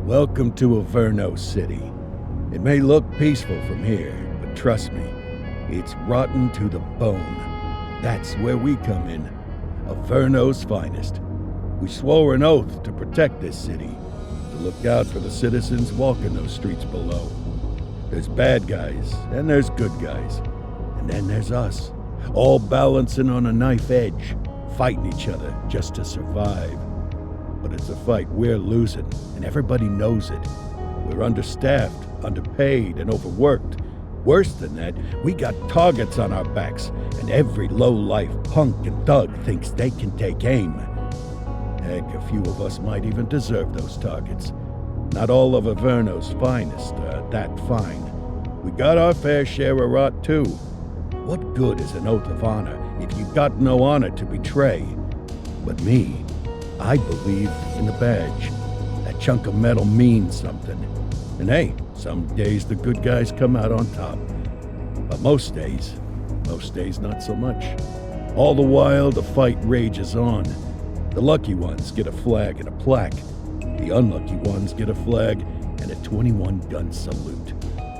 Welcome to Averno City. It may look peaceful from here, but trust me, it's rotten to the bone. That's where we come in. Averno's finest. We swore an oath to protect this city, to look out for the citizens walking those streets below. There's bad guys, and there's good guys. And then there's us, all balancing on a knife edge, fighting each other just to survive. But it's a fight we're losing, and everybody knows it. We're understaffed, underpaid, and overworked. Worse than that, we got targets on our backs, and every low-life punk and thug thinks they can take aim. Heck, a few of us might even deserve those targets. Not all of Averno's finest are that fine. We got our fair share of rot, too. What good is an oath of honor if you got no honor to betray? But me, I believe in the badge. That chunk of metal means something. And hey, some days the good guys come out on top. But most days not so much. All the while, the fight rages on. The lucky ones get a flag and a plaque. The unlucky ones get a flag and a 21-gun salute.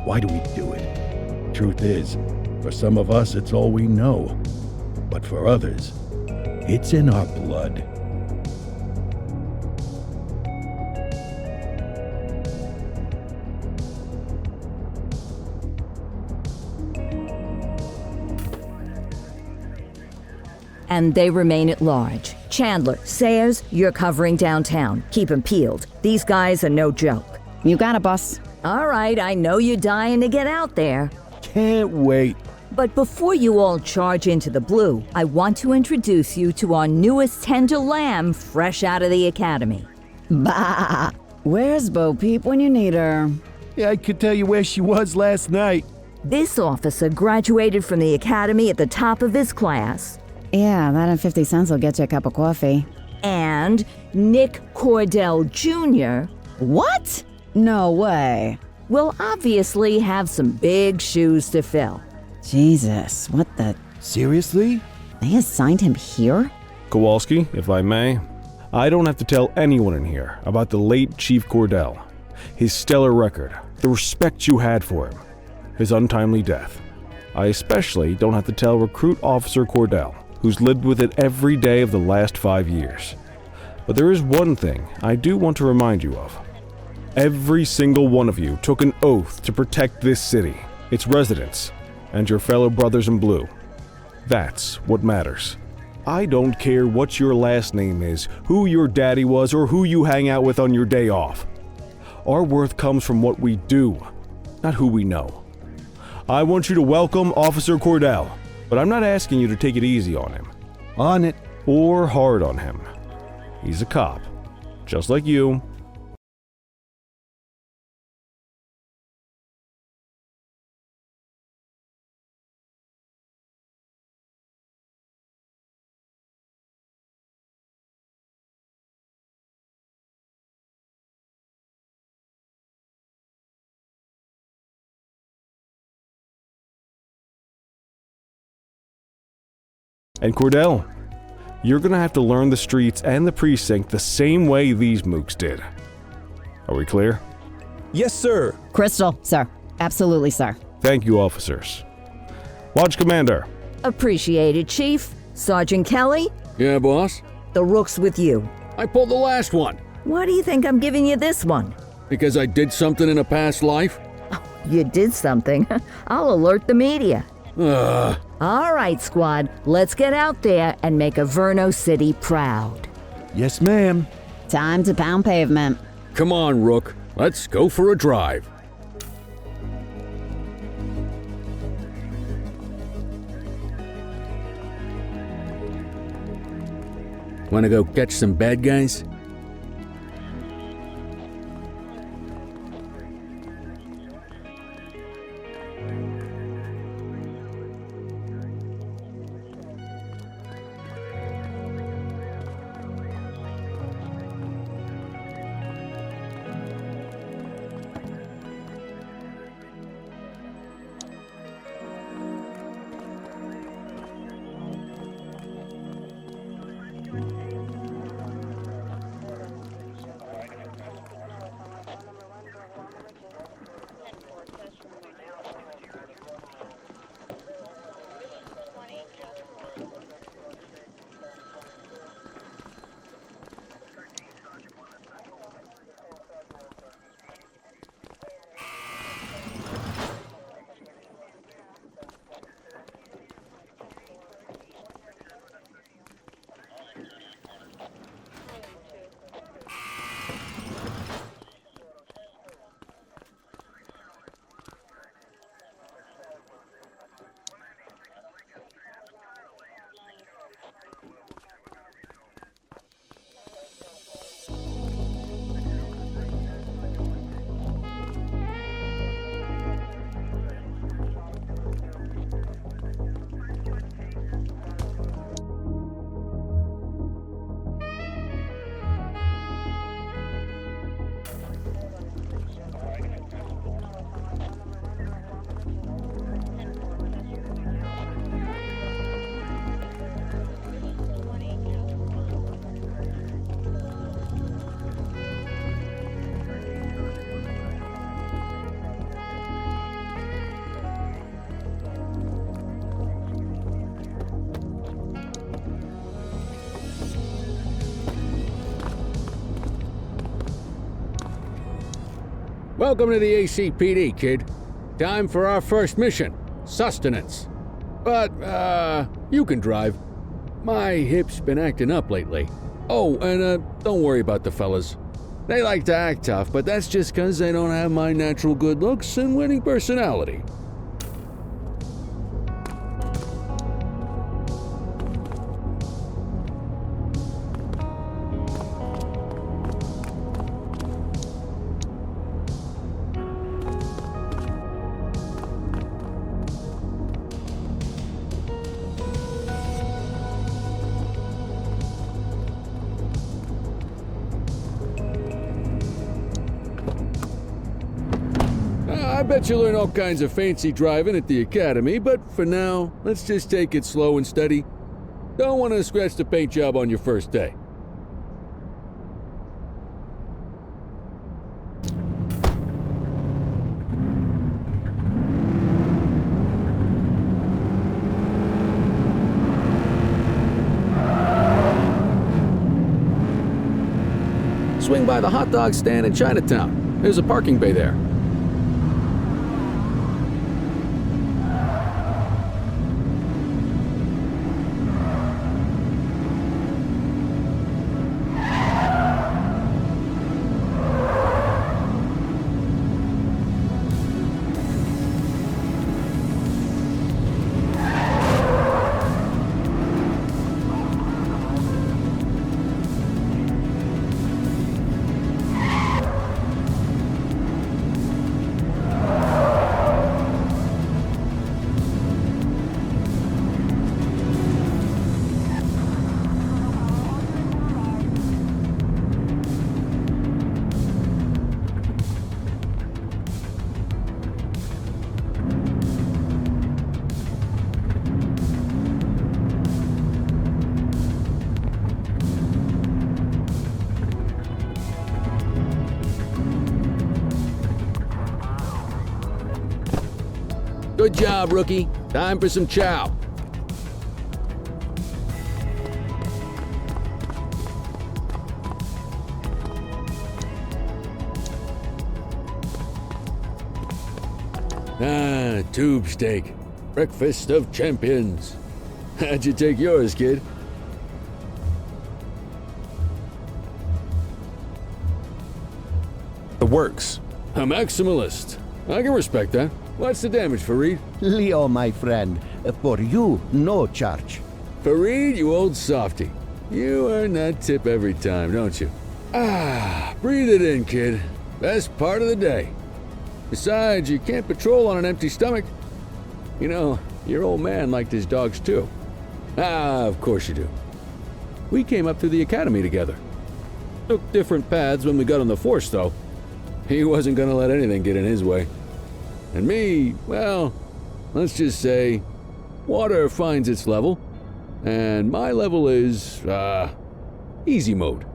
Why do we do it? Truth is, for some of us, it's all we know. But for others, it's in our blood. And they remain at large. Chandler, Sayers, you're covering downtown. Keep 'em peeled. These guys are no joke. You got it, boss. All right, I know you're dying to get out there. Can't wait. But before you all charge into the blue, I want to introduce you to our newest tender lamb fresh out of the academy. Bah! Where's Bo Peep when you need her? Yeah, I could tell you where she was last night. This officer graduated from the academy at the top of his class. Yeah, that and 50 cents will get you a cup of coffee. And Nick Cordell Jr. What? No way. will obviously have some big shoes to fill. Jesus, what the... Seriously? They assigned him here? Kowalski, if I may, I don't have to tell anyone in here about the late Chief Cordell, his stellar record, the respect you had for him, his untimely death. I especially don't have to tell Recruit Officer Cordell, who's lived with it every day of the last 5 years. But there is one thing I do want to remind you of. Every single one of you took an oath to protect this city, its residents, and your fellow brothers in blue. That's what matters. I don't care what your last name is, who your daddy was, or who you hang out with on your day off. Our worth comes from what we do, not who we know. I want you to welcome Officer Cordell, but I'm not asking you to take it easy on him. On it. Or hard on him. He's a cop, just like you. And Cordell, you're gonna have to learn the streets and the precinct the same way these mooks did. Are we clear? Yes, sir. Crystal, sir. Absolutely, sir. Thank you, officers. Lodge Commander. Appreciated, Chief. Sergeant Kelly, Yeah, boss? the rook's with you. I pulled the last one. Why do you think I'm giving you this one? Because I did something in a past life? You did something. I'll alert the media. All right, squad, let's get out there and make Averno City proud. Yes, ma'am. Time to pound pavement. Come on, Rook. Let's go for a drive. Wanna go catch some bad guys? Welcome to the ACPD, kid. Time for our first mission, sustenance. But, you can drive. My hip's been acting up lately. Oh, and, don't worry about the fellas. They like to act tough, but that's just 'cause they don't have my natural good looks and winning personality. I bet you learn all kinds of fancy driving at the academy, but for now, let's just take it slow and steady. Don't want to scratch the paint job on your first day. Swing by the hot dog stand in Chinatown. There's a parking bay there. Good job, rookie. Time for some chow. Tube steak. Breakfast of champions. How'd you take yours, kid? The works. A maximalist. I can respect that. What's the damage, Fareed? Leo, my friend, for you, no charge. Fareed, you old softy. You earn that tip every time, don't you? Breathe it in, kid. Best part of the day. Besides, you can't patrol on an empty stomach. You know, your old man liked his dogs too. Of course you do. We came up through the academy together. Took different paths when we got on the force, though. He wasn't gonna let anything get in his way. And me, well, let's just say, water finds its level, and my level is, easy mode.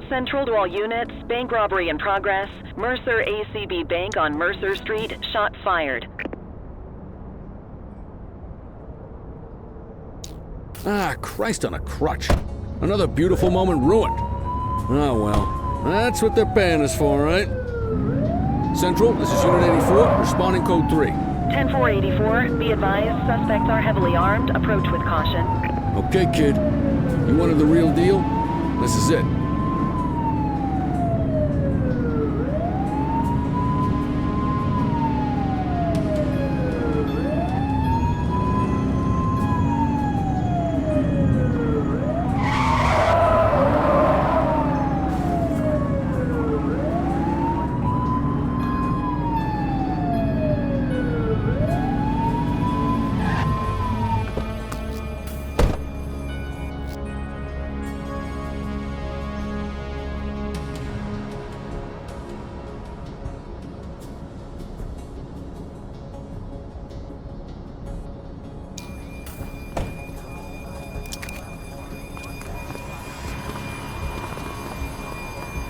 Central to all units, bank robbery in progress. Mercer ACB Bank on Mercer Street, shot fired. Christ on a crutch. Another beautiful moment ruined. Oh well, that's what they're paying us for, right? Central, this is Unit 84, responding code 3. 10-484, be advised, suspects are heavily armed, approach with caution. Okay, kid. You wanted the real deal? This is it.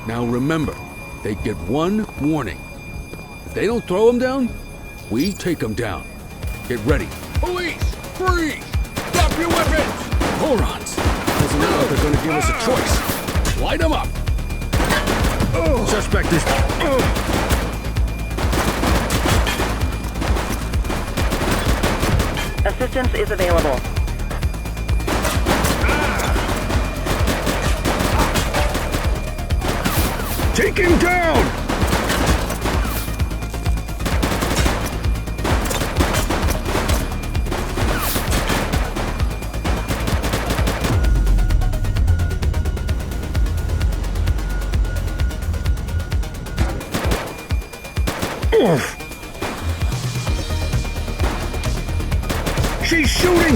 Now remember, they get one warning. If they don't throw them down, we take them down. Get ready. Police! Freeze! Drop your weapons! Morons! Doesn't look like they're gonna give us a choice. Light them up! Suspect is... Assistance is available. Take him down! She's shooting!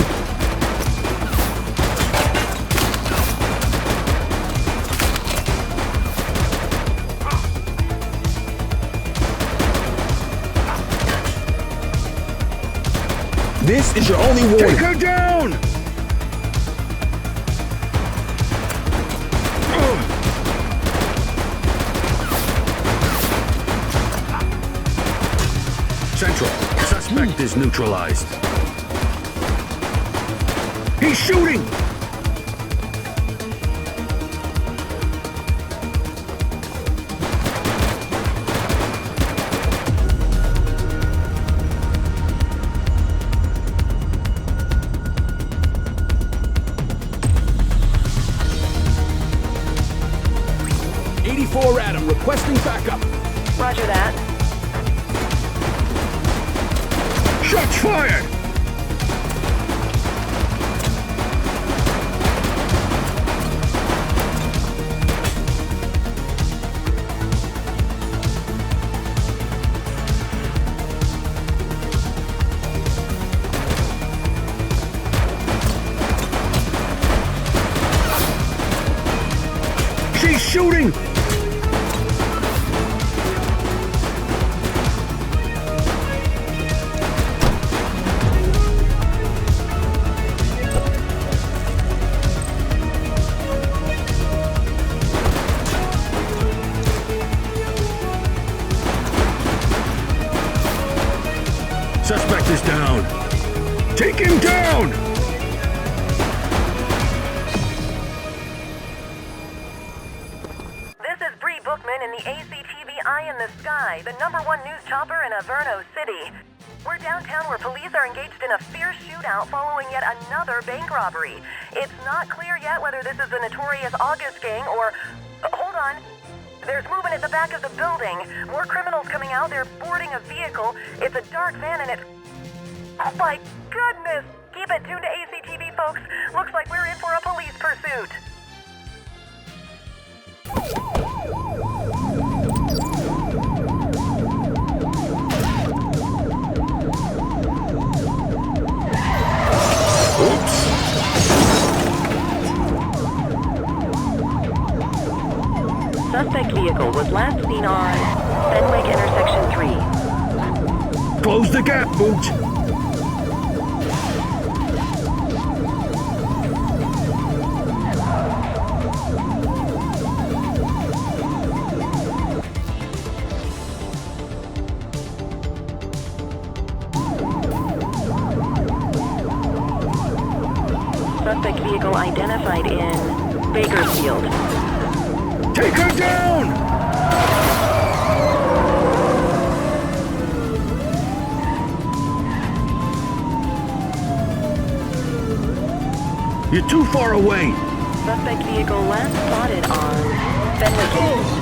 This is your only warning. Take her down! Central, suspect is neutralized. He's shooting! Adam, requesting backup. Roger that. Shots fired! She's shooting! Suspect is down. Take him down! This is Bree Bookman in the ACTV Eye in the Sky, the #1 news chopper in Averno City. We're downtown where police are engaged in a fierce shootout following yet another bank robbery. It's not clear yet whether this is the notorious August gang or... hold on. There's movement at the back of the building. More criminals coming out. They're boarding a vehicle. It's a dark van and it's... oh my goodness! Keep it tuned to ACTV, folks. Looks like we're in for a police pursuit. Suspect vehicle was last seen on Fenwick Intersection 3. Close the gap, Boots! Suspect vehicle identified in Bakersfield. Take her down! You're too far away. Suspect vehicle last spotted on Fenwick East.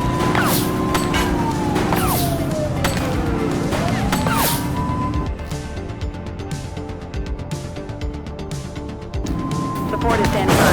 Support is standing by.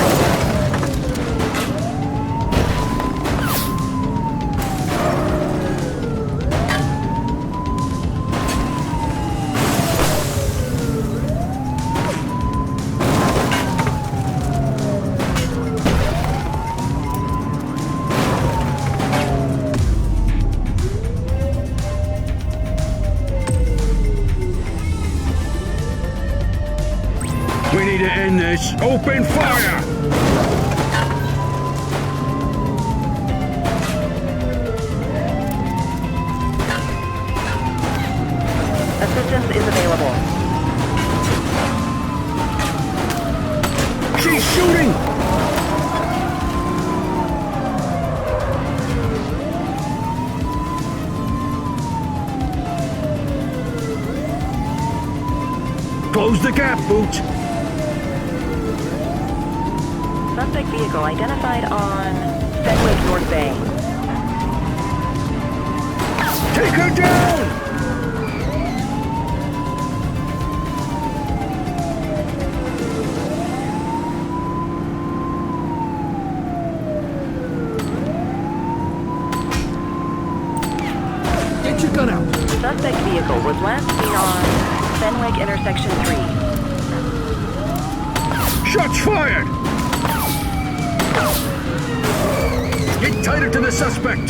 We need to end this. Open fire! Assistance is available. Close the gap, Booch! Suspect vehicle identified on Fenwick North Bay. Take her down! Get your gun out! Suspect vehicle was last seen on Fenwick intersection 3. Shots fired! Get tighter to the suspect!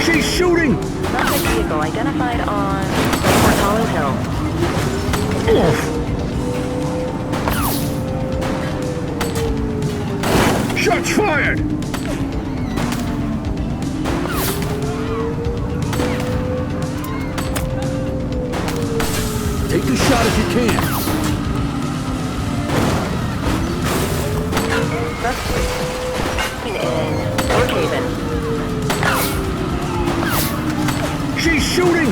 She's shooting! Suspect vehicle identified on Fort Hollow Hill. Shots fired! Take a shot if you can. Suspect in Brookhaven. She's shooting!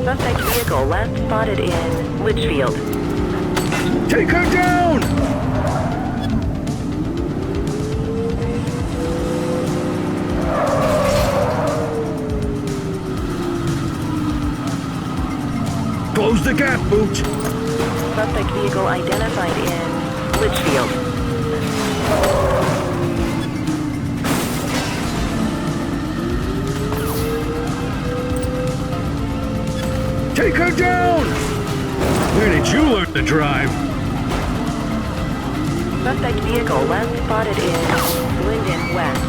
Suspect vehicle last spotted in Litchfield. Take her down! Close the gap, Booch! Suspect vehicle identified in Litchfield. Take her down! Where did you learn to drive? Suspect vehicle last spotted in Linden West.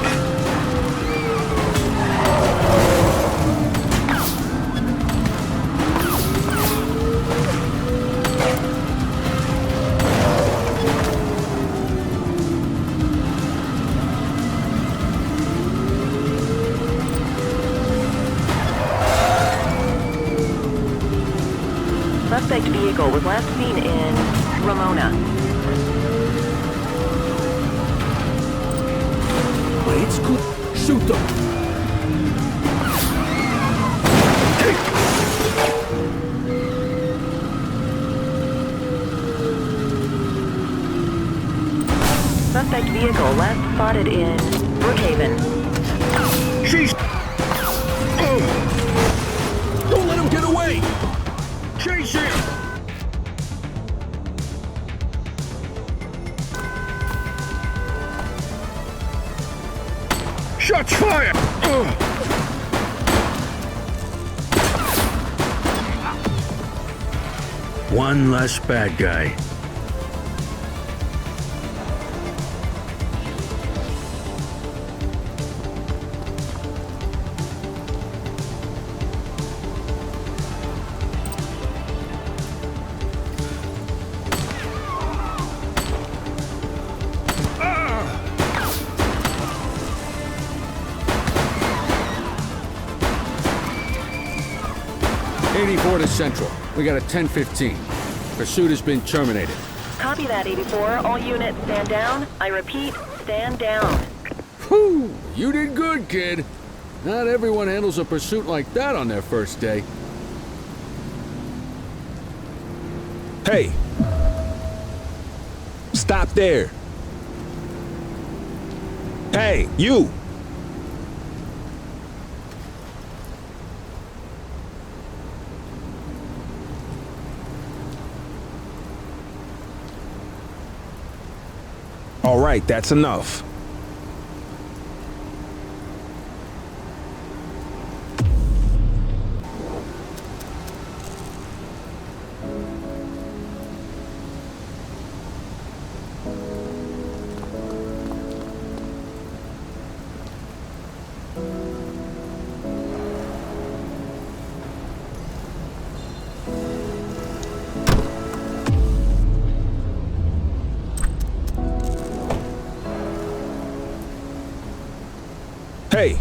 Suspect vehicle was last seen in Ramona. It's good. Shoot them! Suspect vehicle last spotted in Brookhaven. She's... Oh. Don't let him get away! Chase him! Shots fired! One less bad guy. To Central. We got a 10-15. Pursuit has been terminated. Copy that, 84. All units stand down. I repeat, stand down. Whew! You did good, kid. Not everyone handles a pursuit like that on their first day. Hey! Stop there! Hey, you! All right, that's enough. Hey!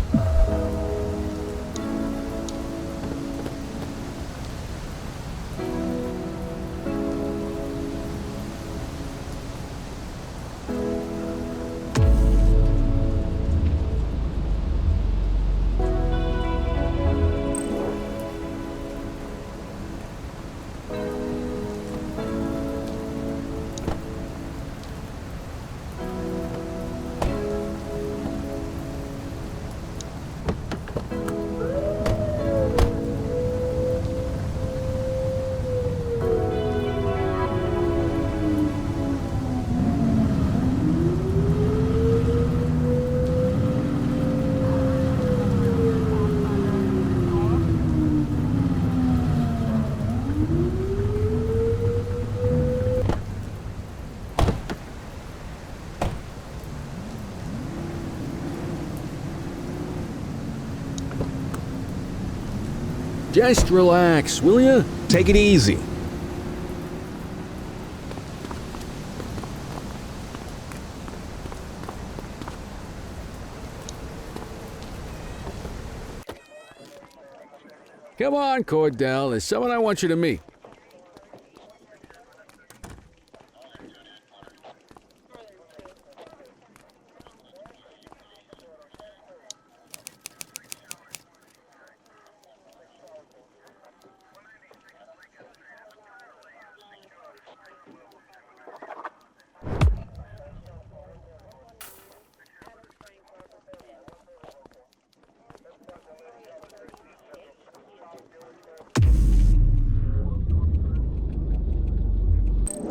Just relax, will ya? Take it easy. Come on, Cordell. There's someone I want you to meet.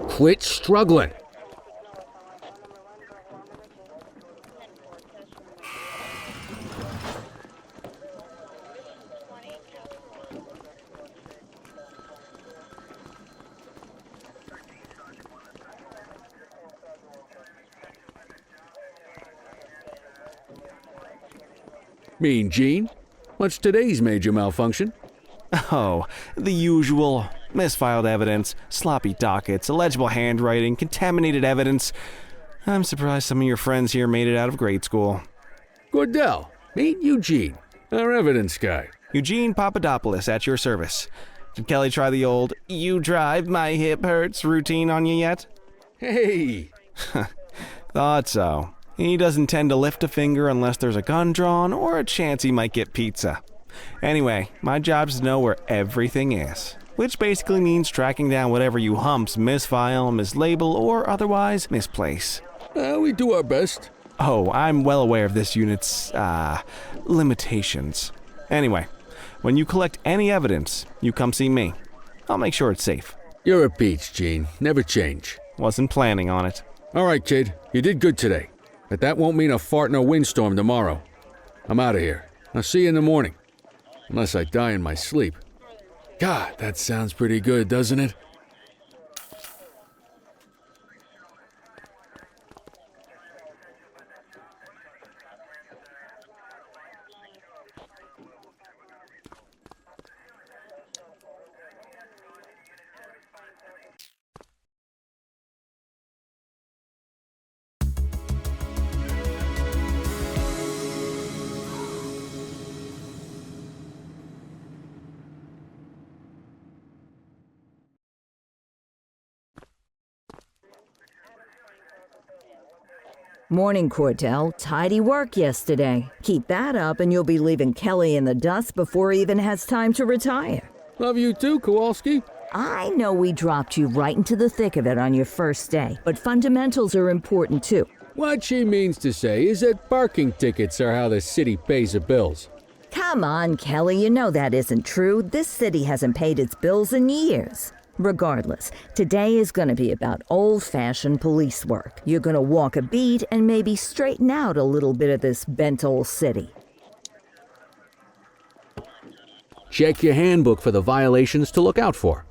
Quit struggling. Mean Gene? What's today's major malfunction? Oh, the usual. Misfiled evidence, sloppy dockets, illegible handwriting, contaminated evidence. I'm surprised some of your friends here made it out of grade school. Cordell, meet Eugene, our evidence guy. Eugene Papadopoulos at your service. Did Kelly try the old, "you drive, my hip hurts" routine on you yet? Hey! Thought so. He doesn't tend to lift a finger unless there's a gun drawn or a chance he might get pizza. Anyway, my job's to know where everything is, which basically means tracking down whatever you humps misfile, mislabel, or otherwise misplace. We do our best. Oh, I'm well aware of this unit's, limitations. Anyway, when you collect any evidence, you come see me. I'll make sure it's safe. You're a peach, Gene. Never change. Wasn't planning on it. All right, kid. You did good today. But that won't mean a fart in a windstorm tomorrow. I'm out of here. I'll see you in the morning. Unless I die in my sleep. God, that sounds pretty good, doesn't it? Morning, Cordell. Tidy work yesterday. Keep that up and you'll be leaving Kelly in the dust before he even has time to retire. Love you too, Kowalski. I know we dropped you right into the thick of it on your first day, but fundamentals are important too. What she means to say is that parking tickets are how the city pays the bills. Come on, Kelly, you know that isn't true. This city hasn't paid its bills in years. Regardless, today is going to be about old-fashioned police work. You're going to walk a beat and maybe straighten out a little bit of this bent old city. Check your handbook for the violations to look out for.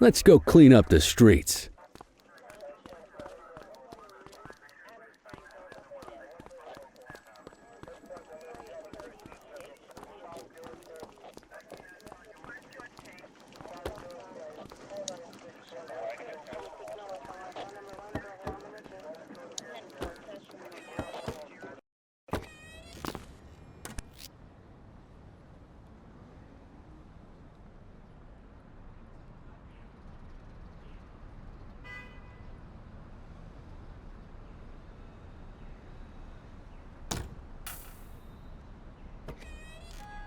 let's go clean up the streets.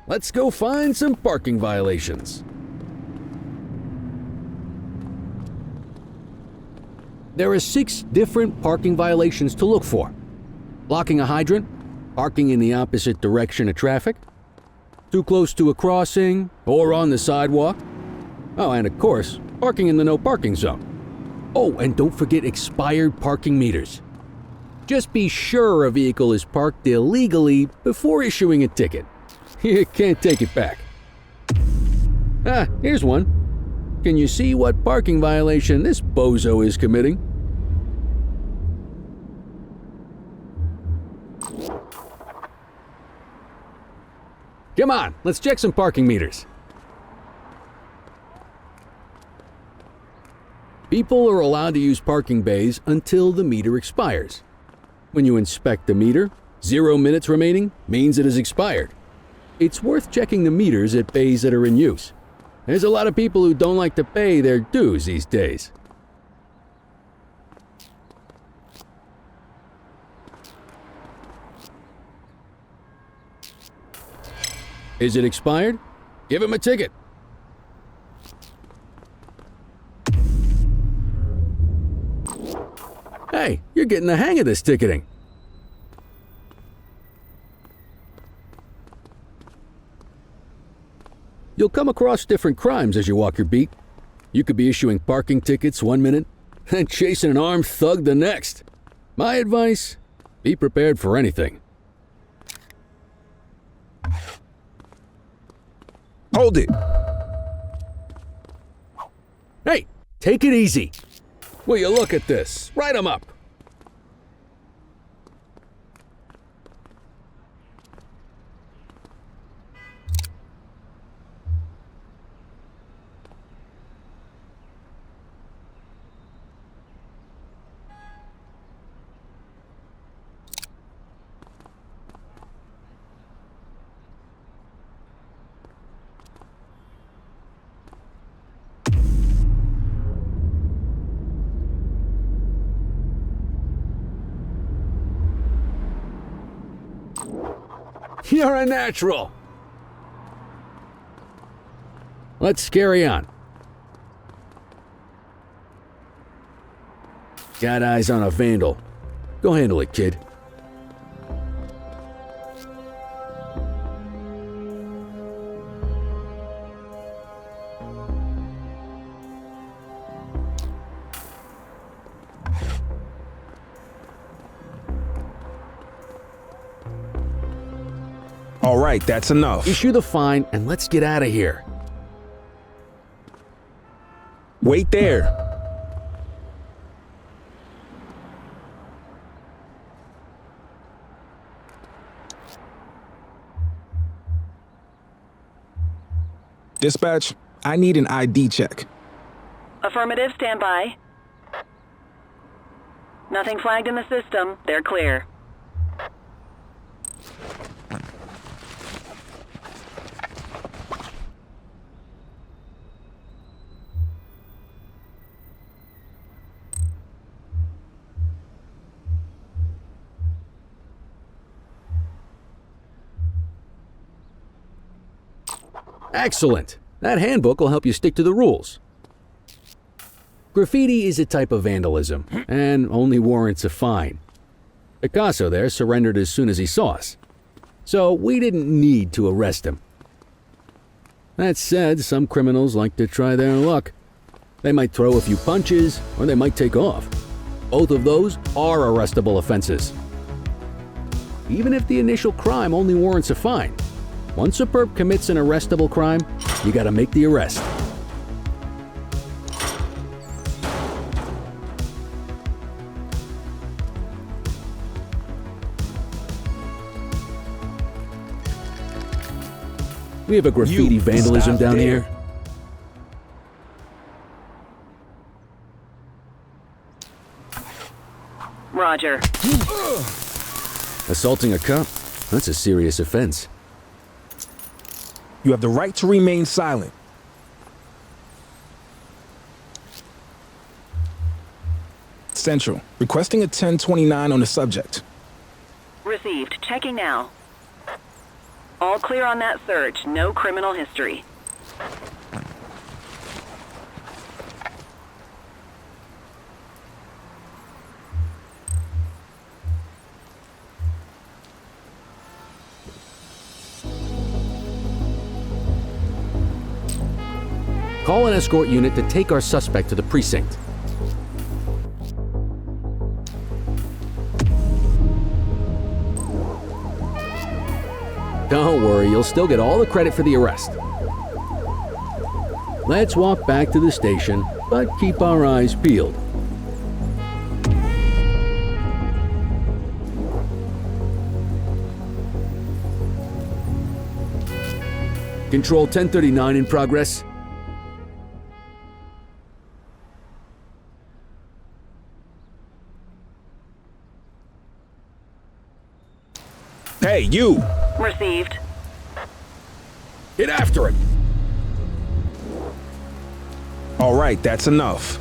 Let's go find some parking violations. There are 6 different parking violations to look for. Blocking a hydrant, parking in the opposite direction of traffic, too close to a crossing or on the sidewalk. Oh, and of course, parking in the no parking zone. Oh, and don't forget expired parking meters. Just be sure a vehicle is parked illegally before issuing a ticket. You can't take it back. Ah, here's one. Can you see what parking violation this bozo is committing? Come on, let's check some parking meters. People are allowed to use parking bays until the meter expires. When you inspect the meter, 0 minutes remaining means it has expired. It's worth checking the meters at bays that are in use. There's a lot of people who don't like to pay their dues these days. Is it expired? Give him a ticket. Hey, you're getting the hang of this ticketing. You'll come across different crimes as you walk your beat. You could be issuing parking tickets 1 minute and chasing an armed thug the next. My advice, be prepared for anything. Hold it. Hey, take it easy. Will you look at this? Write 'em up. You're a natural. Let's carry on. Got eyes on a vandal. Go handle it, kid. All right, that's enough. Issue the fine and let's get out of here. Wait there. Dispatch, I need an ID check. Affirmative, stand by. Nothing flagged in the system. They're clear. Excellent. That handbook will help you stick to the rules. Graffiti is a type of vandalism and only warrants a fine. Picasso there surrendered as soon as he saw us, so we didn't need to arrest him. That said, some criminals like to try their luck. They might throw a few punches or they might take off. Both of those are arrestable offenses. Even if the initial crime only warrants a fine, once a perp commits an arrestable crime, you gotta make the arrest. We have a graffiti You vandalism stop down there. here. Roger. Assaulting a cop? That's a serious offense. You have the right to remain silent. Central, requesting a 1029 on the subject. Received. Checking now. All clear on that search. No criminal history. Call an escort unit to take our suspect to the precinct. Don't worry, you'll still get all the credit for the arrest. Let's walk back to the station, but keep our eyes peeled. Control 1039 in progress. Hey, you! Received. Get after it! All right, that's enough.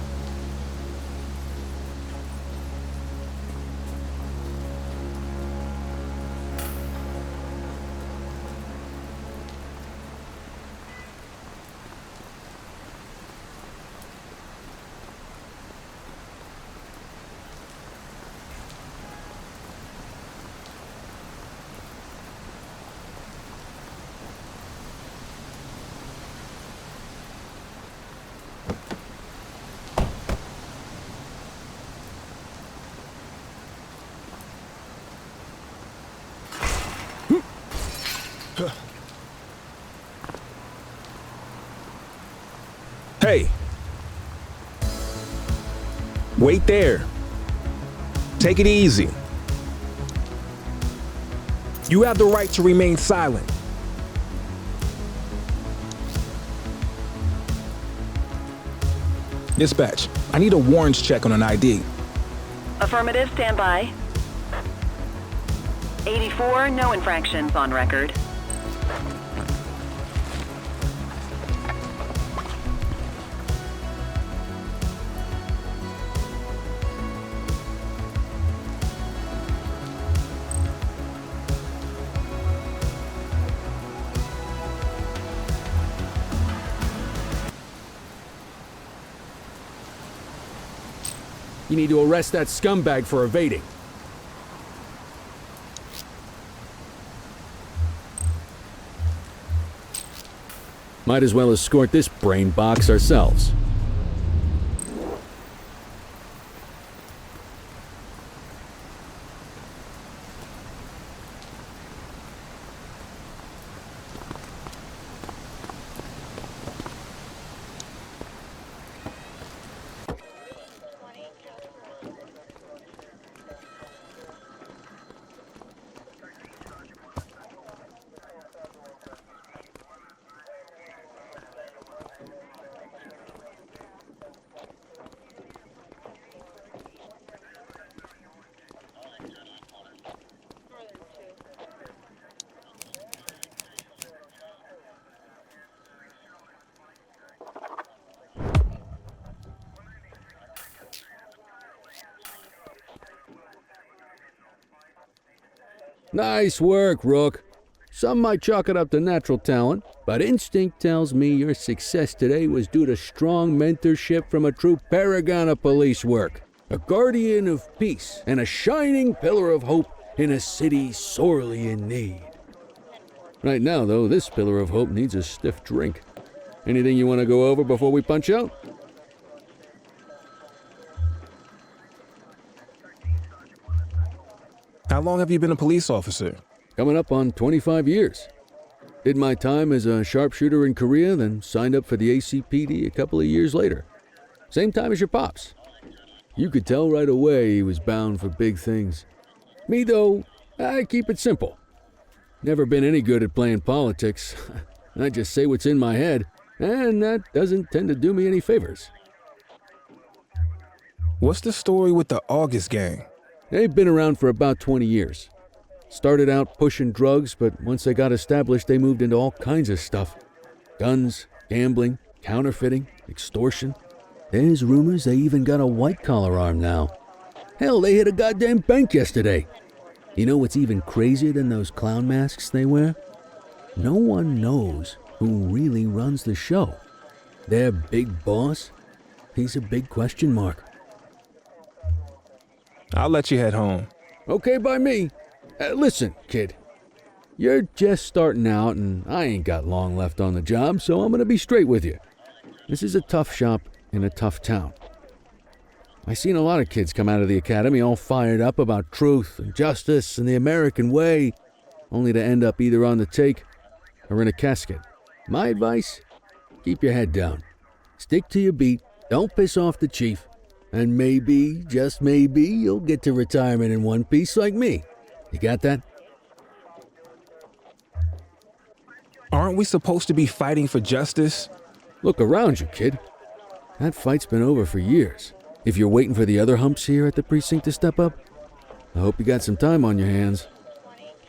Hey! Wait there. Take it easy. You have the right to remain silent. Dispatch, I need a warrants check on an ID. Affirmative. Stand by. 84. No infractions on record. You need to arrest that scumbag for evading. Might as well escort this brain box ourselves. Nice work, Rook. Some might chalk it up to natural talent, but instinct tells me your success today was due to strong mentorship from a true paragon of police work, a guardian of peace, and a shining pillar of hope in a city sorely in need. Right now, though, this pillar of hope needs a stiff drink. Anything you want to go over before we punch out? How long have you been a police officer? Coming up on 25 years. Did my time as a sharpshooter in Korea, then signed up for the ACPD a couple of years later. Same time as your pops. You could tell right away he was bound for big things. Me, though, I keep it simple. Never been any good at playing politics. I just say what's in my head, and that doesn't tend to do me any favors. What's the story with the August gang? They've been around for about 20 years. Started out pushing drugs, but once they got established, they moved into all kinds of stuff. Guns, gambling, counterfeiting, extortion. There's rumors they even got a white-collar arm now. Hell, they hit a goddamn bank yesterday. You know what's even crazier than those clown masks they wear? No one knows who really runs the show. Their big boss? He's a big question mark. I'll let you head home. Okay by me. Listen, kid. You're just starting out, and I ain't got long left on the job, so I'm gonna be straight with you. This is a tough shop in a tough town. I seen a lot of kids come out of the academy all fired up about truth and justice and the American way, only to end up either on the take or in a casket. My advice? Keep your head down. Stick to your beat, don't piss off the chief, and maybe, just maybe, you'll get to retirement in one piece like me. You got that? Aren't we supposed to be fighting for justice? Look around you, kid. That fight's been over for years. If you're waiting for the other humps here at the precinct to step up, I hope you got some time on your hands.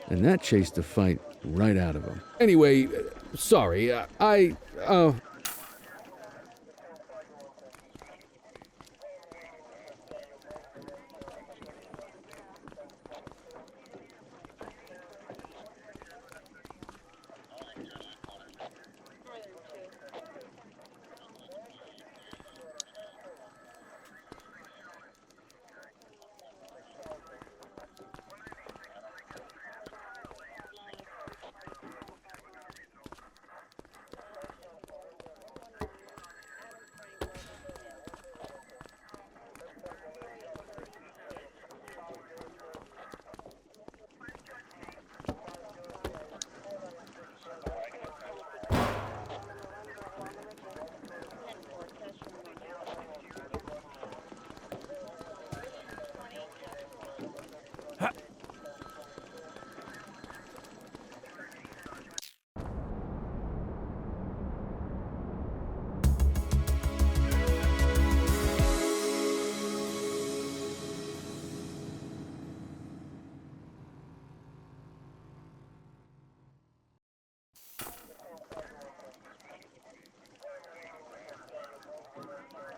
And that chased the fight right out of him. Anyway, sorry,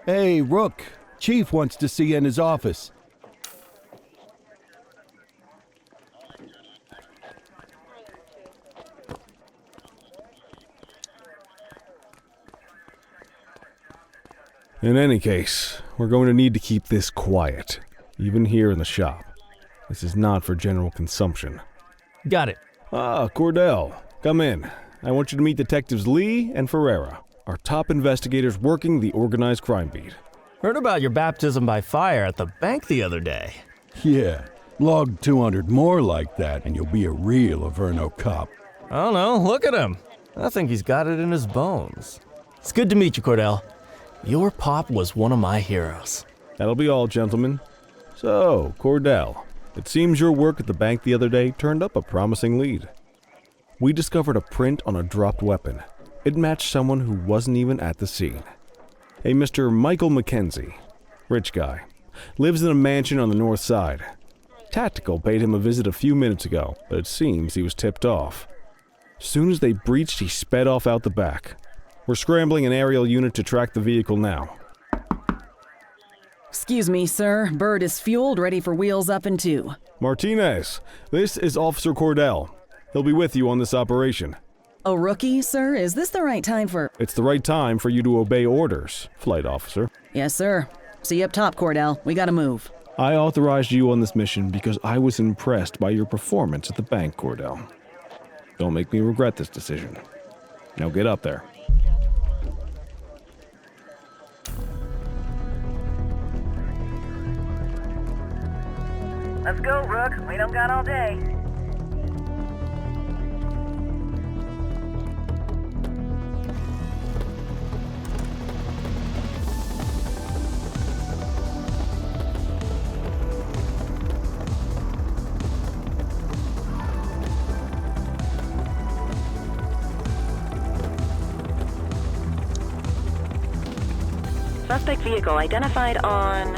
Hey, Rook. Chief wants to see you in his office. In any case, we're going to need to keep this quiet, even here in the shop. This is not for general consumption. Got it. Ah, Cordell, come in. I want you to meet Detectives Lee and Ferreira, our top investigators working the organized crime beat. Heard about your baptism by fire at the bank the other day. Yeah, log 200 more like that and you'll be a real Averno cop. I don't know, look at him. I think he's got it in his bones. It's good to meet you, Cordell. Your pop was one of my heroes. That'll be all, gentlemen. So, Cordell, it seems your work at the bank the other day turned up a promising lead. We discovered a print on a dropped weapon. It matched someone who wasn't even at the scene. A Mr. Michael McKenzie, rich guy, lives in a mansion on the north side. Tactical paid him a visit a few minutes ago, but it seems he was tipped off. Soon as they breached, he sped off out the back. We're scrambling an aerial unit to track the vehicle now. Excuse me, sir. Bird is fueled, ready for wheels up in 2. Martinez, this is Officer Cordell. He'll be with you on this operation. A rookie, sir? Is this the right time for... It's the right time for you to obey orders, flight officer. Yes, sir. See you up top, Cordell. We gotta move. I authorized you on this mission because I was impressed by your performance at the bank, Cordell. Don't make me regret this decision. Now get up there. Let's go, Rook. We don't got all day. Suspect vehicle identified on...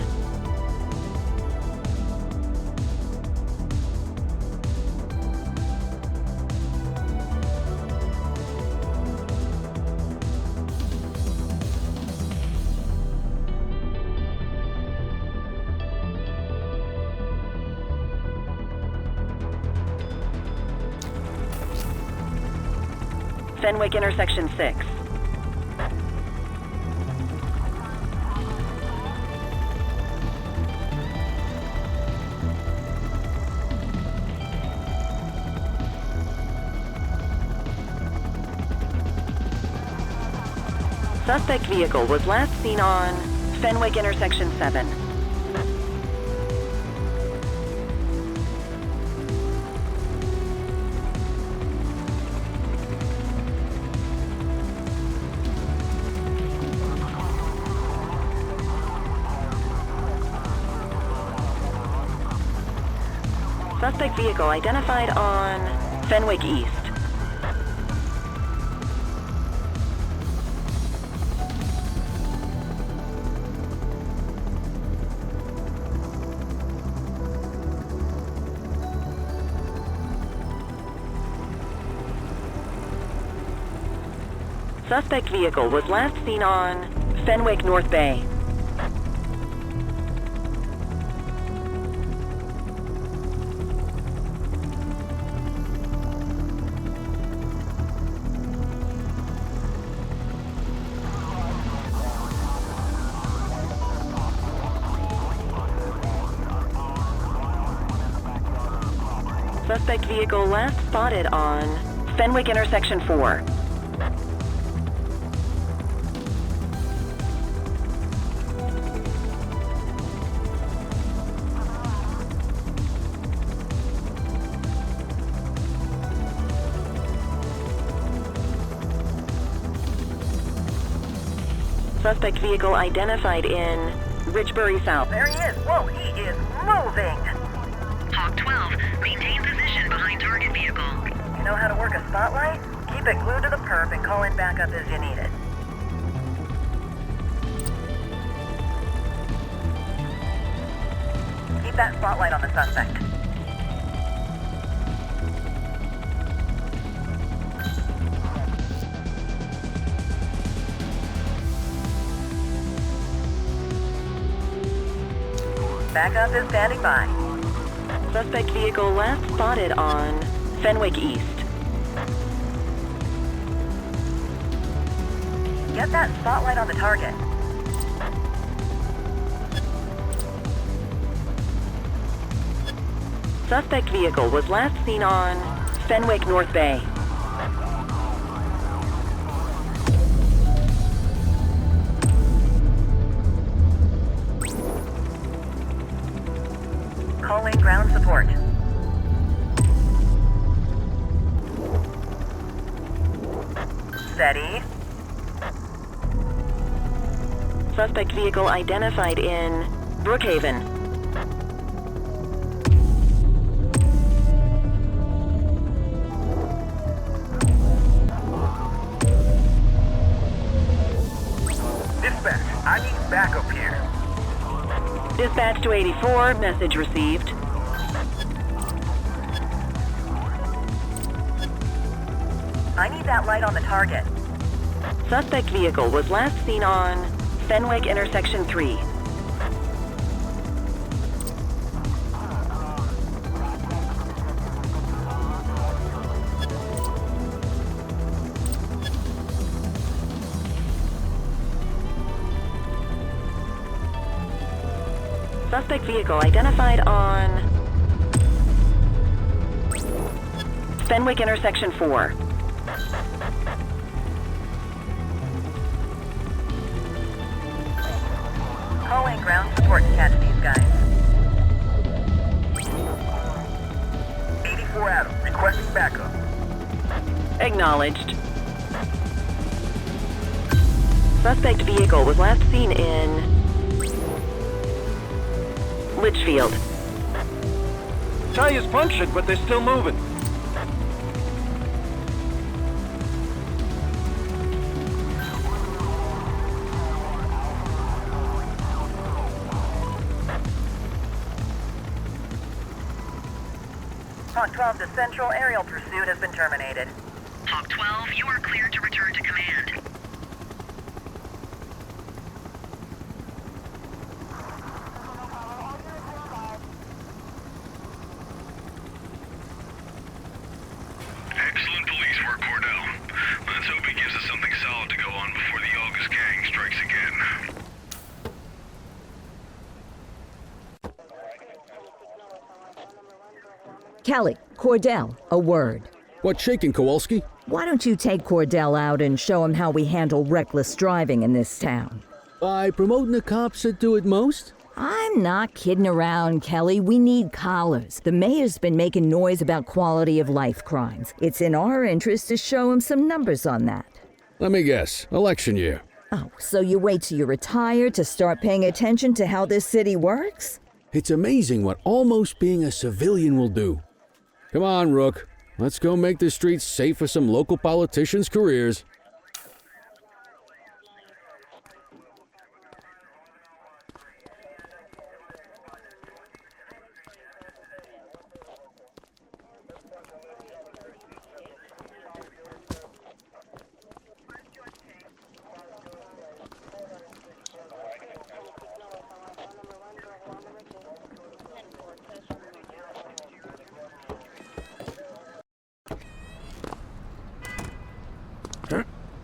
Fenwick intersection 6. Suspect vehicle was last seen on Fenwick intersection 7. Suspect vehicle identified on Fenwick East. Suspect vehicle was last seen on Fenwick North Bay. Suspect vehicle last spotted on Fenwick intersection 4. Suspect vehicle identified in Richbury South. There he is. Whoa, he is moving. Hawk 12, maintain position behind target vehicle. You know how to work a spotlight? Keep it glued to the perp and call in backup as you need it. Keep that spotlight on the suspect. Backup is standing by. Suspect vehicle last spotted on Fenwick East. Get that spotlight on the target. Suspect vehicle was last seen on Fenwick North Bay. Calling ground support. Steady. Suspect vehicle identified in Brookhaven. Dispatch, I need backup here. Dispatch to 84, message received. I need that light on the target. Suspect vehicle was last seen on Fenwick intersection 3. Suspect vehicle identified on Fenwick intersection 4. Calling ground support to catch these guys. 84 Adam, requesting backup. Acknowledged. Suspect vehicle was last seen in Litchfield. Tire's punctured, but they're still moving. Hawk 12 to Central, aerial pursuit has been terminated. Hawk 12, you are cleared to return to command. Excellent police work, Cordell. Let's hope he gives us something solid to go on before the August gang strikes again. Kelly, Cordell, a word. What's shaking, Kowalski? Why don't you take Cordell out and show him how we handle reckless driving in this town? By promoting the cops that do it most? I'm not kidding around, Kelly. We need collars. The mayor's been making noise about quality of life crimes. It's in our interest to show him some numbers on that. Let me guess. Election year. Oh, so you wait till you retire to start paying attention to how this city works? It's amazing what almost being a civilian will do. Come on, Rook. Let's go make the streets safe for some local politicians' careers.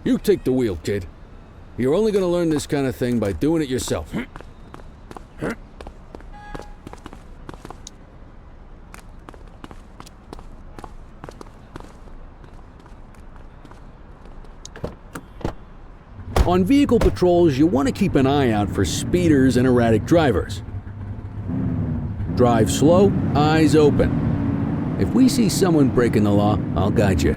You take the wheel, kid. You're only gonna learn this kind of thing by doing it yourself. On vehicle patrols, you want to keep an eye out for speeders and erratic drivers. Drive slow, eyes open. If we see someone breaking the law, I'll guide you.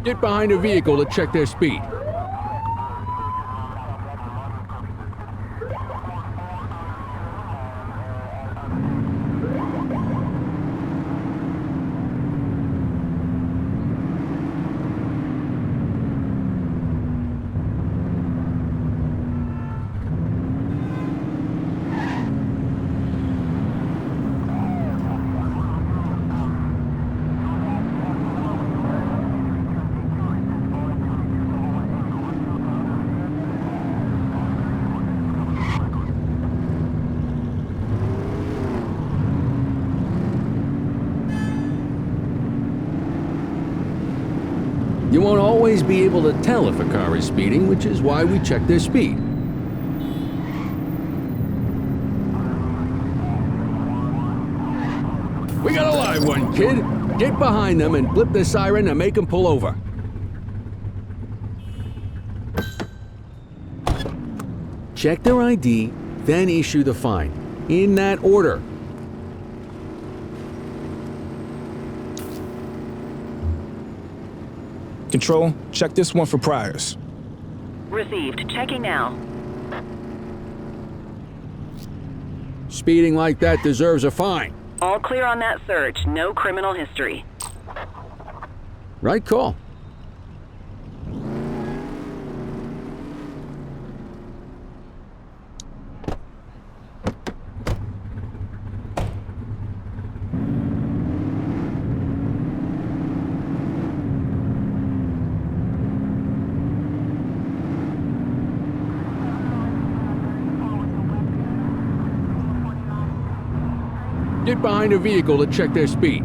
Get behind a vehicle to check their speed. You won't always be able to tell if a car is speeding, which is why we check their speed. We got a live one, kid. Get behind them and flip the siren and make them pull over. Check their ID, then issue the fine. In that order. Control, check this one for priors. Received. Checking now. Speeding like that deserves a fine. All clear on that search. No criminal history. Right call. Get behind a vehicle to check their speed.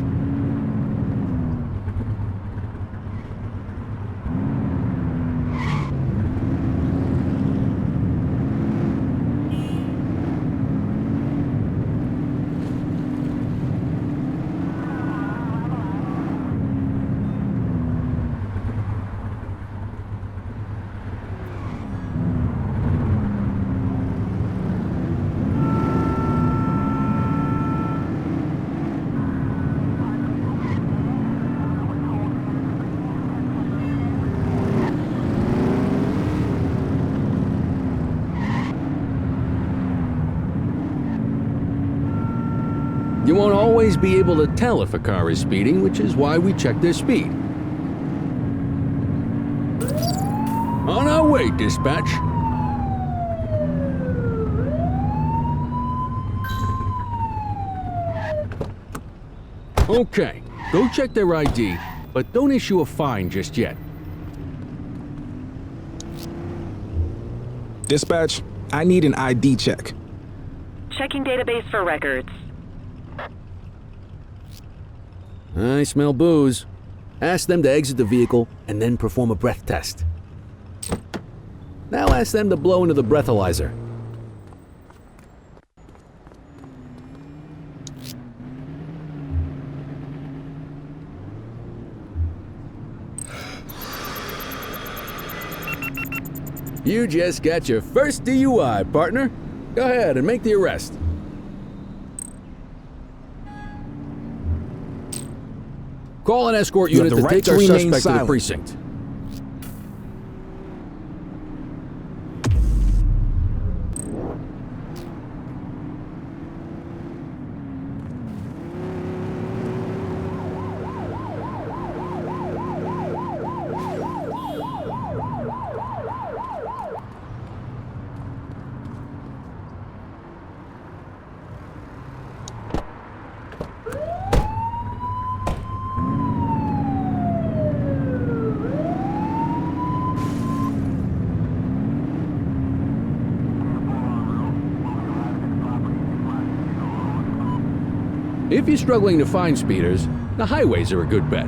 always be able to tell if a car is speeding, which is why we check their speed. On our way, dispatch. Okay, go check their ID, but don't issue a fine just yet. Dispatch, I need an ID check. Checking database for records. I smell booze. Ask them to exit the vehicle and then perform a breath test. Now ask them to blow into the breathalyzer. You just got your first DUI, partner. Go ahead and make the arrest. Call an escort You have unit the to right take to our remain suspect to the silent. precinct. If you're struggling to find speeders, the highways are a good bet.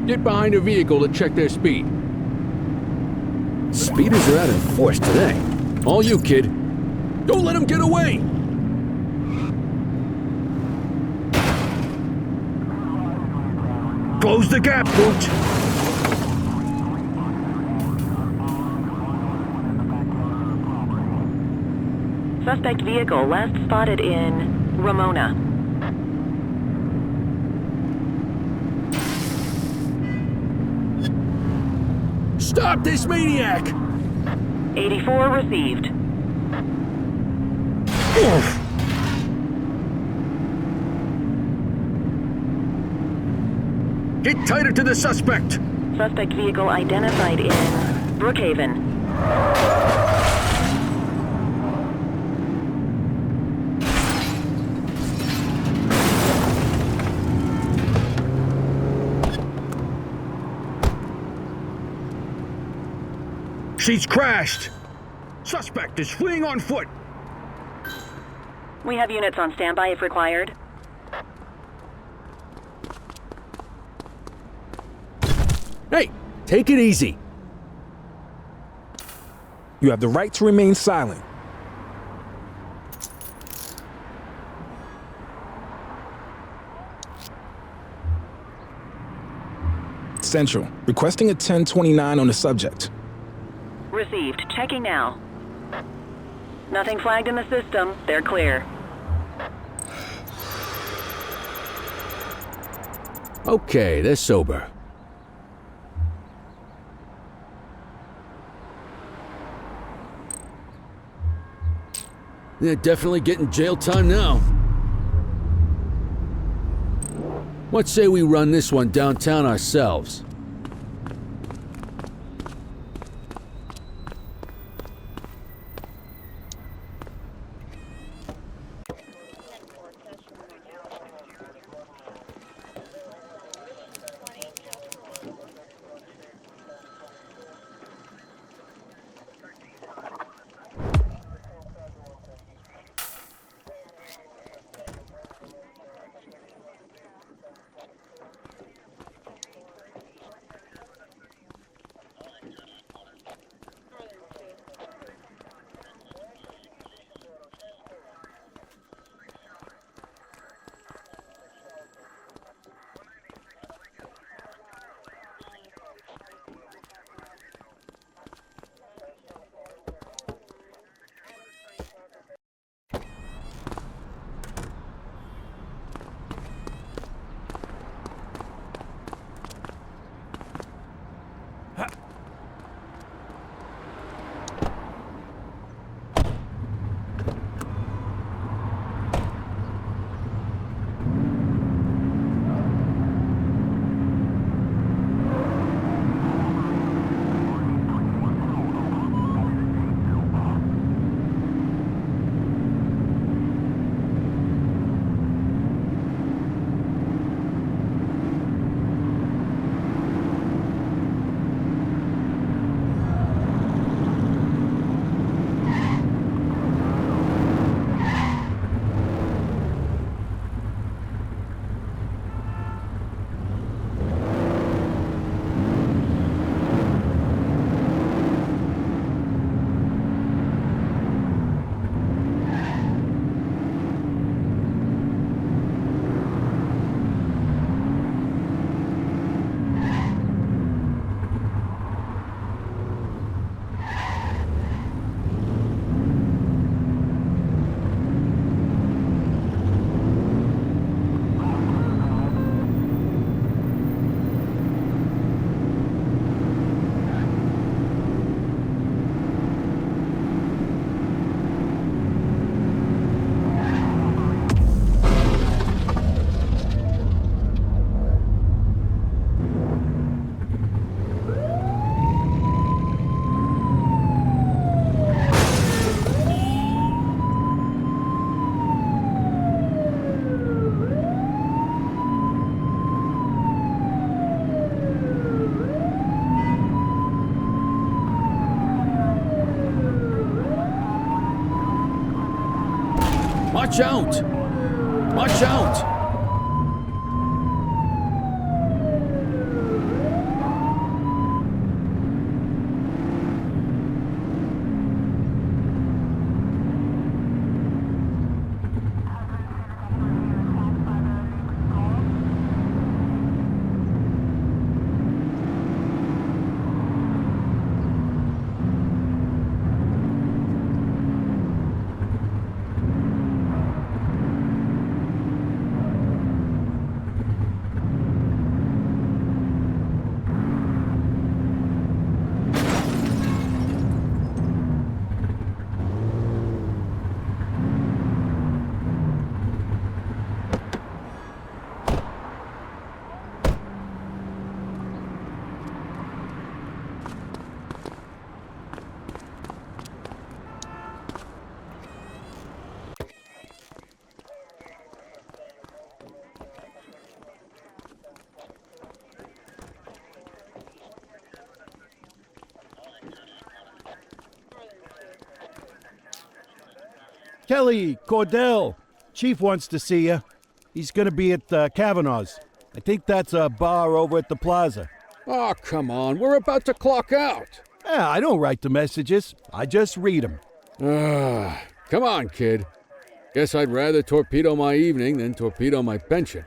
Get behind a vehicle to check their speed. Speeders are out in force today. All you, kid. Don't let them get away! Close the gap, Booch! Suspect vehicle last spotted in Ramona. Stop this maniac! 84 received. Get tighter to the suspect! Suspect vehicle identified in Brookhaven. She's crashed! Suspect is fleeing on foot! We have units on standby if required. Hey, take it easy. You have the right to remain silent. Central, requesting a 1029 on the subject. Received. Checking now. Nothing flagged in the system. They're clear. Okay, they're sober. They're definitely getting jail time now. What say we run this one downtown ourselves? Watch out! Watch out! Kelly, Cordell, Chief wants to see you. He's gonna be at Kavanaugh's. I think that's a bar over at the plaza. Oh, come on, we're about to clock out. Yeah, I don't write the messages. I just read them. Come on, kid. Guess I'd rather torpedo my evening than torpedo my pension.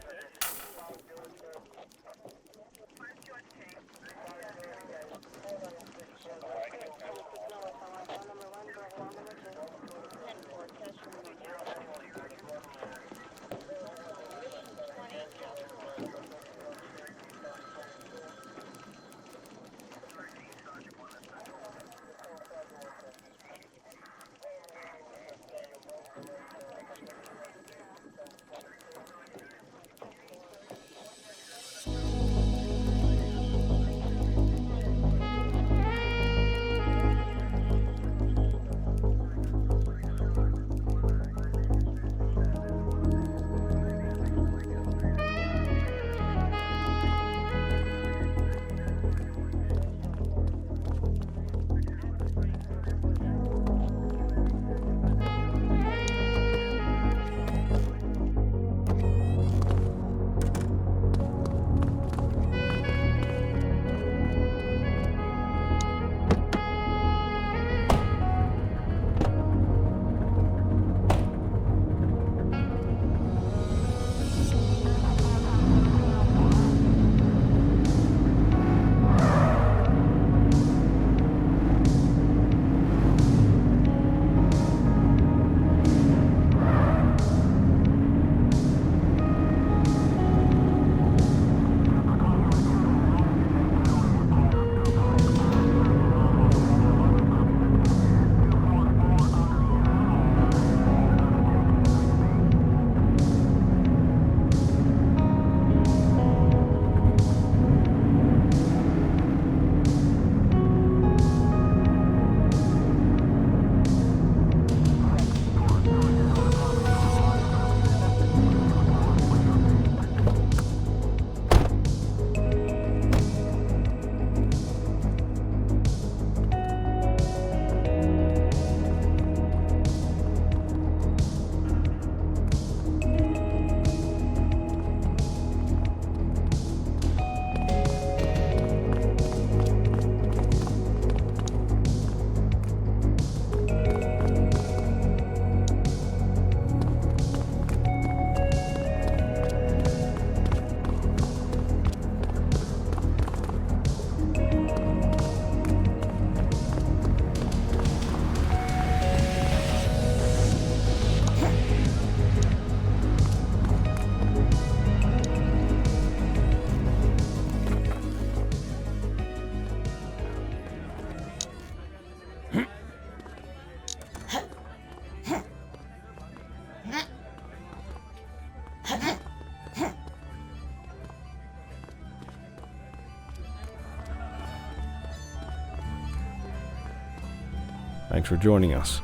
Thanks for joining us.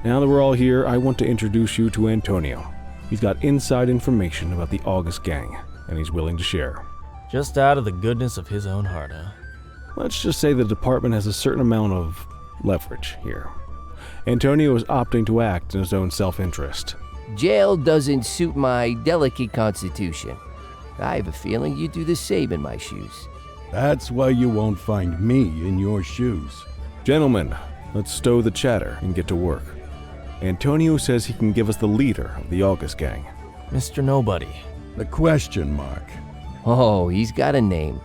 Now that we're all here, I want to introduce you to Antonio. He's got inside information about the August gang, and he's willing to share. Just out of the goodness of his own heart, huh? Let's just say the department has a certain amount of leverage here. Antonio is opting to act in his own self-interest. Jail doesn't suit my delicate constitution. I have a feeling you'd do the same in my shoes. That's why you won't find me in your shoes. Gentlemen, let's stow the chatter and get to work. Antonio says he can give us the leader of the August gang. Mr. Nobody. The question mark. Oh, he's got a name.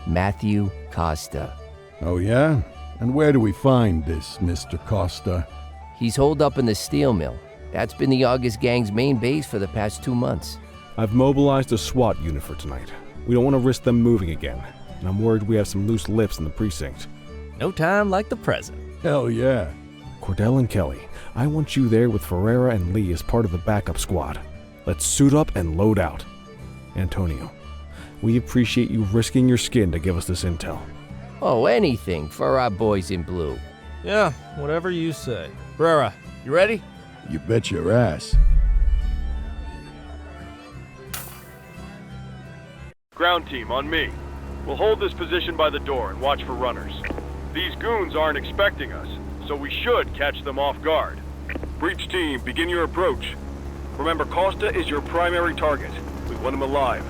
Matthew Costa. Oh yeah? And where do we find this Mr. Costa? He's holed up in the steel mill. That's been the August gang's main base for the past 2 months. I've mobilized a SWAT unit for tonight. We don't want to risk them moving again, and I'm worried we have some loose lips in the precinct. No time like the present. Hell yeah. Cordell and Kelly, I want you there with Ferreira and Lee as part of the backup squad. Let's suit up and load out. Antonio, we appreciate you risking your skin to give us this intel. Oh, anything for our boys in blue. Yeah, whatever you say. Ferreira, you ready? You bet your ass. Ground team, on me. We'll hold this position by the door and watch for runners. These goons aren't expecting us, so we should catch them off guard. Breach team, begin your approach. Remember, Costa is your primary target. We want him alive.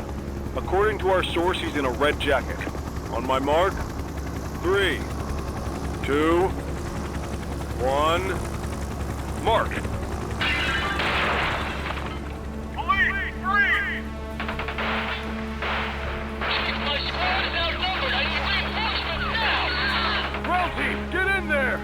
According to our source, he's in a red jacket. On my mark, 3, 2, 1, mark! Police, freeze! My squad is outnumbered. I need reinforcements now! Ground team, get in there!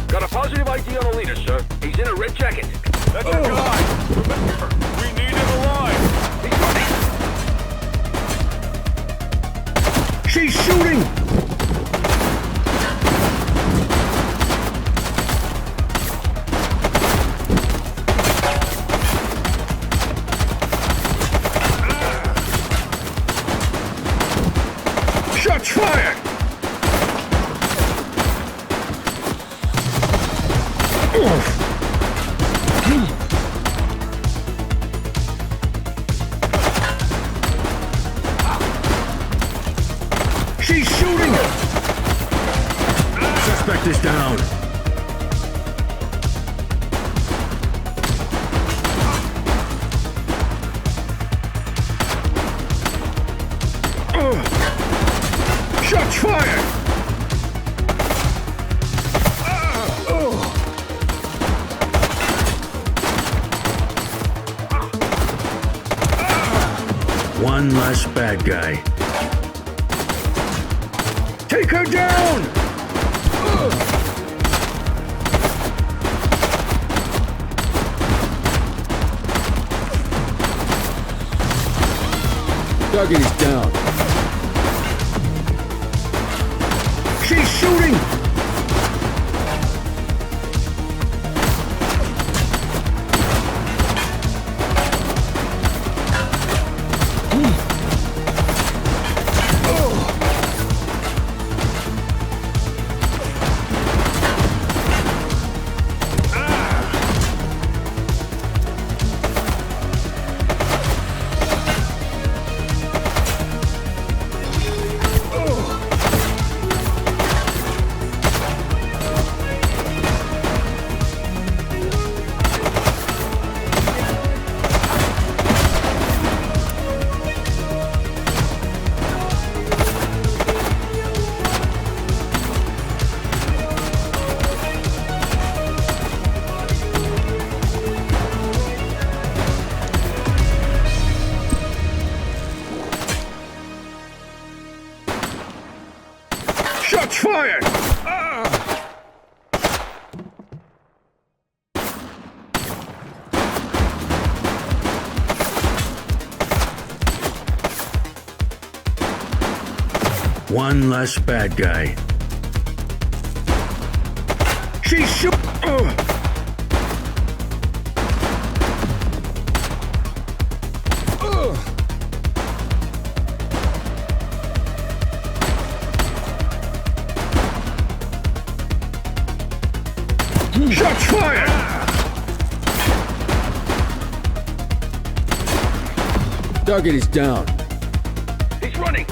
Got a positive ID on the leader, sir. He's in a red jacket. That's our guy! Remember, we need him alive! He's running! She's shooting! Shots fired! She's shooting! Suspect is down. Shots fired! One less bad guy. Take her down! Target is down. She's shooting! Shots fired! One less bad guy. She's shooting! Shots fired! Target is down. He's running!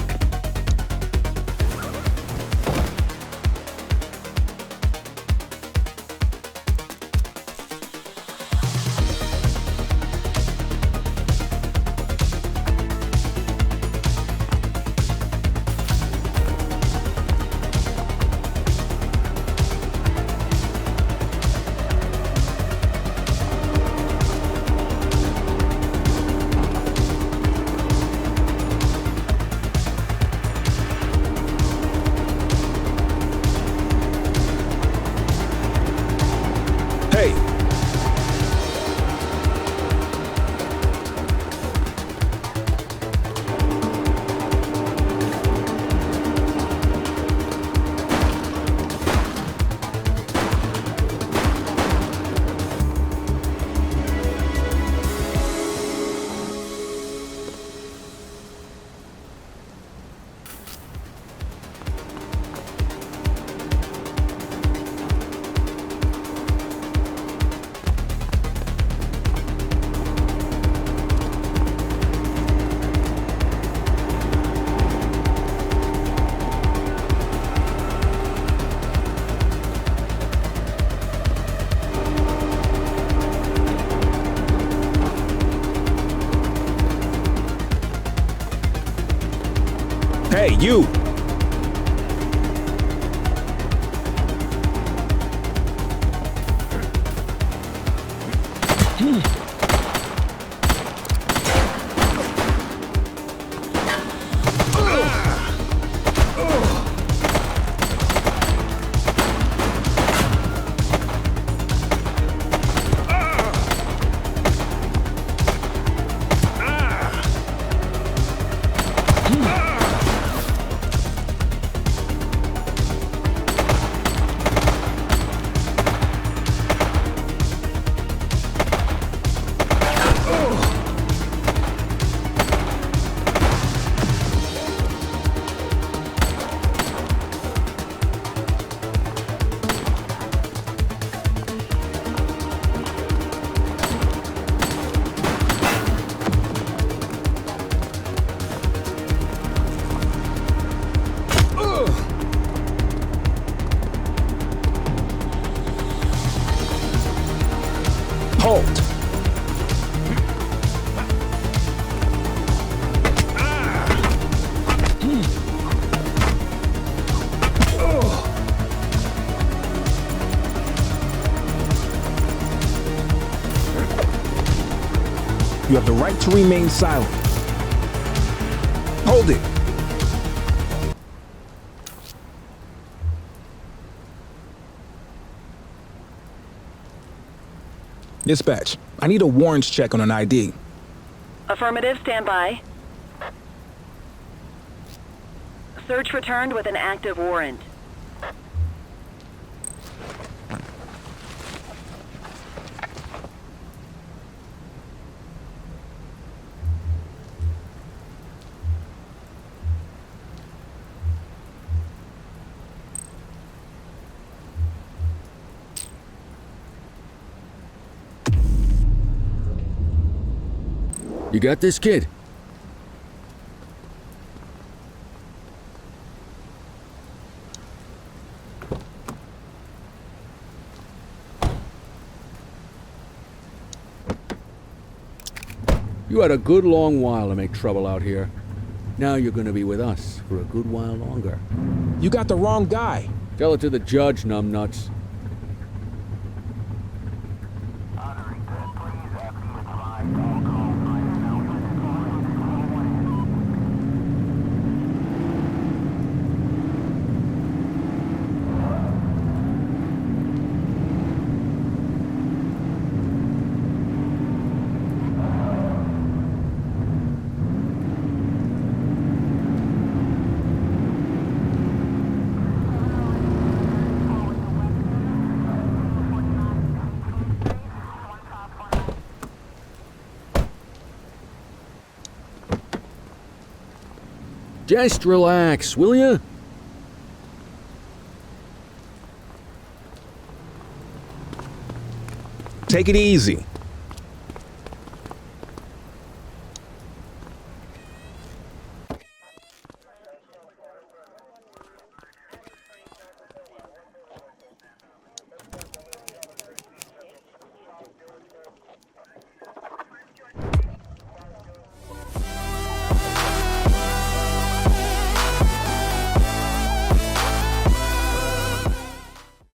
Hey, you! Halt! You have the right to remain silent. Hold it! Dispatch, I need a warrants check on an ID. Affirmative, stand by. Search returned with an active warrant. You got this, kid? You had a good long while to make trouble out here. Now you're gonna be with us for a good while longer. You got the wrong guy. Tell it to the judge, numbnuts. Just relax, will ya? Take it easy.